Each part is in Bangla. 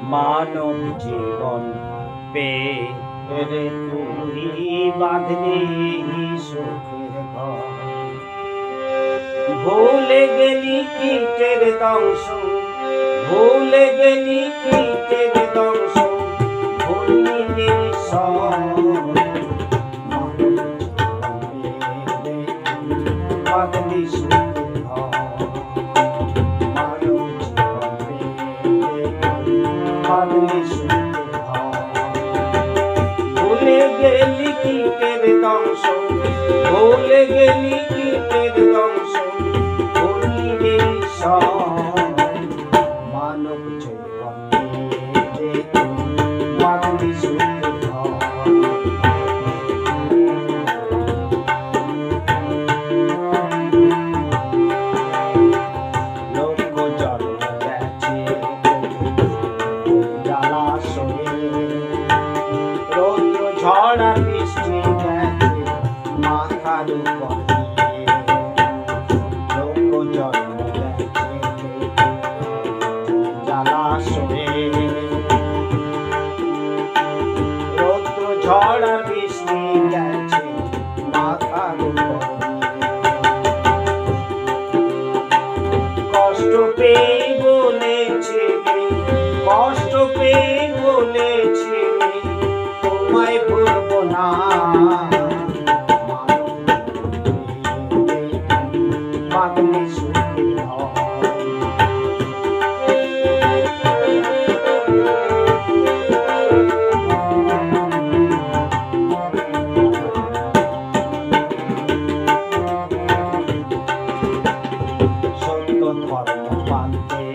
মানব জীবন পেরে তুই বাঁধলি সুখের ঘর। ভুলে গেলি কীটের দংশন, ভুলে গেলি কীটের দংশন, ভুলিলি বাঁধলি সুখের ঘর। ভুলে গেলি কীটের দংশন, ভুলে গেলি কীটের দংশন, ভুলিলি মানব জীবন বাঁধলি সুখের ঘর। ঝড় আর বৃষ্টি গেছে মাথার উপর দিয়ে, লোক জন্ম গেছে জলাশয়ে। রৌদ্র ঝড় আর বৃষ্টি গেছে মাথার উপর দিয়ে, কষ্ট পেয়ে বলেছে, কষ্ট পেয়ে বলেছে তোমায় ভুলব না। বাঁধলি সুখের ঘর। সত্য ধর্ম পান্তে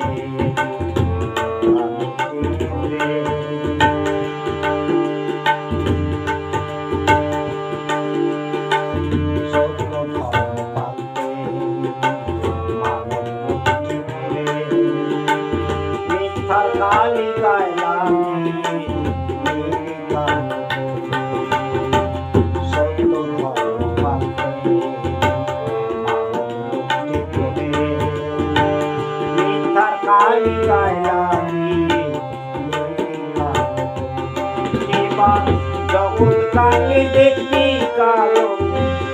জগৎটাকে দেখবি কালো,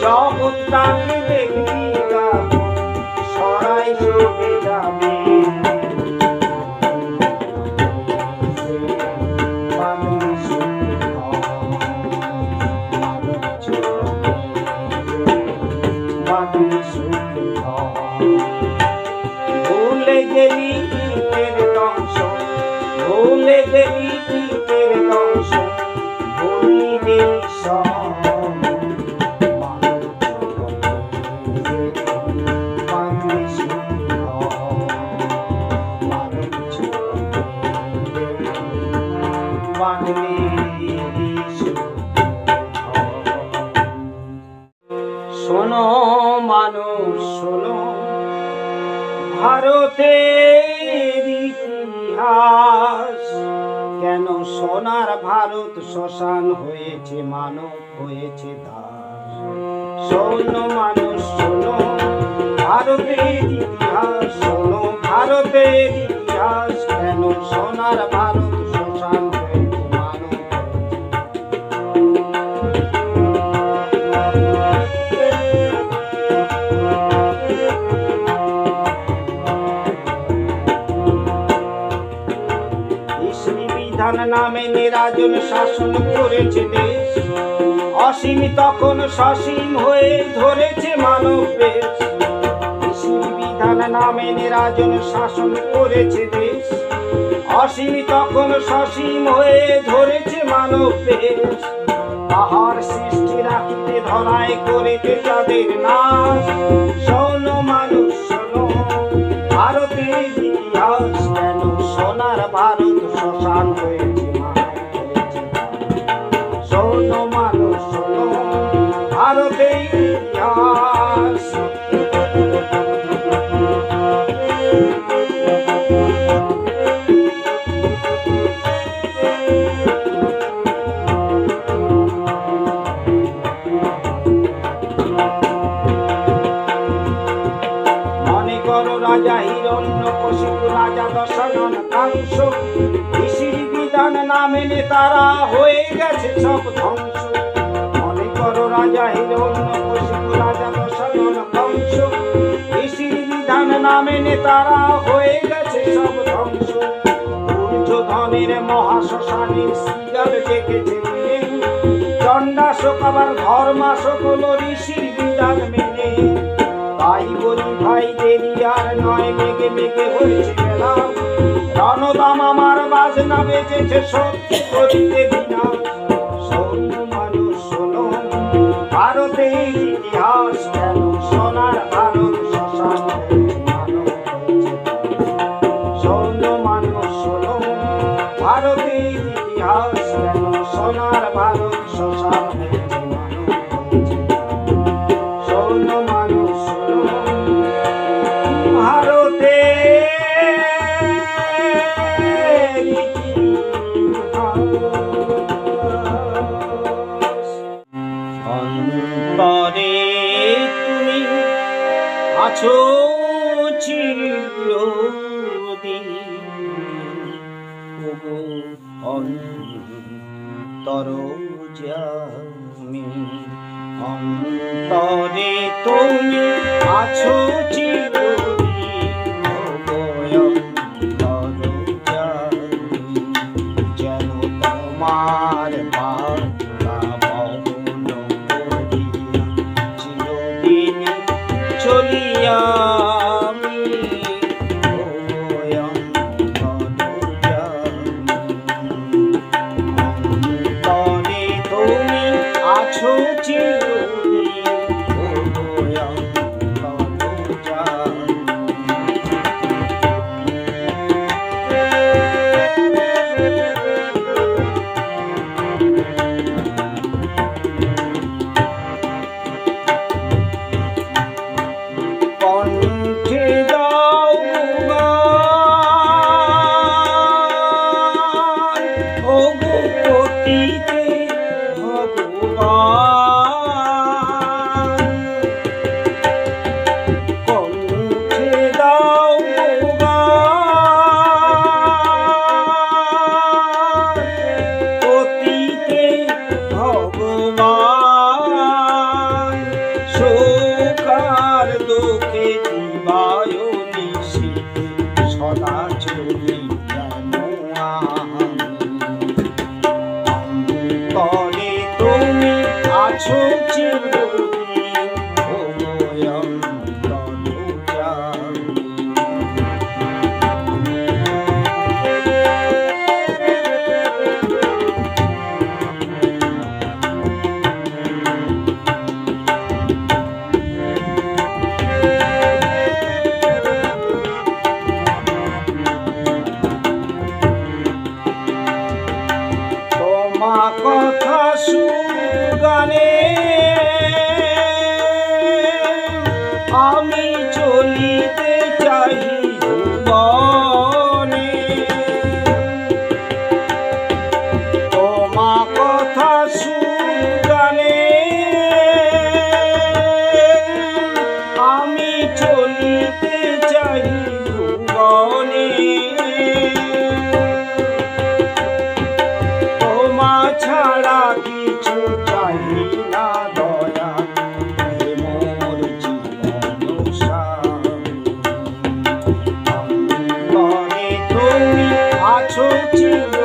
জগৎটাকে দেখবি কালো, সরাই চলে যাবে। বাঁধলি সুখের ঘর, বাঁধলি সুখের ঘর। ভুলে গেলি কীটের দংশন, ভুলে গেলি কীটের দংশন, ভুলিলি বাঁধলি সুখের ঘর, বাঁধলি শোনো মানুষ শোনো, ভারতের ইতিহাস কেন সোনার ভারত শ্মশান হয়েছে, মানব হয়েছে দাস। শোনো মানুষ শোনো, ভারতের ইতিহাস শোনো, ভারতের ইতিহাস কেন সোনার ভারত শ্মশান হয়েছে, মানব নামে নিরাজন শাসন করেছে দেশ। অসীম তখন সসীম হয়ে ধরেছে মানব বেশ। বিধান নামে নিরাজন শাসন করেছে দেশ। অসীম তখন সসীম হয়ে ধরেছে মানব বেশ। তাহার সৃষ্টি রাখিতে ধরায় করিতে তাদের নাশ। শোনো মানুষ শোনো, ভারতের ইতিহাস কেন সোনার ভারত শ্মশান হয়েছে, শোনো মানুষ শোনো, ভারতের ইতিহাস। মনে করো রাজা হিরণ্যকশিপু, রাজা দশানন কাংস, ঋষি না মেনে তারা হয়ে গেছে সব ধ্বংস। মনে করো রাজা হিরণ্যকশিপু, রাজা দশানন কংস, ঋষির বিধান না মেনে তারা হয়ে গেছে সব ধ্বংস। দুর্যোধনের মহাশ্মশানে শ্রীগাল ডেকেছে মেনে, চণ্ডাশোক আবার ধর্মাশোক হলো ঋষির বিধান মেনে। তাই বলি ভাই দেরি আর নয়, মেঘে মেঘে হয়েছে বেলা, রণদাম আমার বাজনা বেজেছে সত্যি করিতে বিনা। সৈন্য মানুষ শোনো, ভারতের ইতিহাস কেন সোনার ভারত শ্মশান মানব হয়েছে। সৈন্য মানুষ শোনো, ভারতের ইতিহাস কেন সোনার ভারত শ্মশান হয়েছে মানব হয়েছে। সৈন্য মানুষ শোনো, ভারতে অন্তরে তুমি আছো চিরদিন, ওগো অন্তর জামি। অন্তরে তুমি আছো চিরদিন, ওগো অন্তর জামি। যেন তোমার বার্তা বহন করিয়া চিরদিন চলিয়া আমি, ওগো অন্তর জামি। অন্তরে তুমি আছো চিরদিন, ওগো অন্তর জামি। কণ্ঠে দাও গান, ওগো পতিতে ভগবান। কণ্ঠে দাও গান, পতিতে ভগবান। শোকার দুঃখে দিবায় নিশি সদা চলি কেন আমি। অন্তরে তুমি আছো চিরদিন, ওগো অন্তর জামি। তোমা কথা সুগানে আমি চলিতে চাই ভুবনে। তোমা কথা সুগানে আমি চলিতে চাই ভুবনে। তোমা ছাড়া কিছু চাই না দয়া, হে মোর জীবন স্বামী। অন্তরে তুমি আছো চির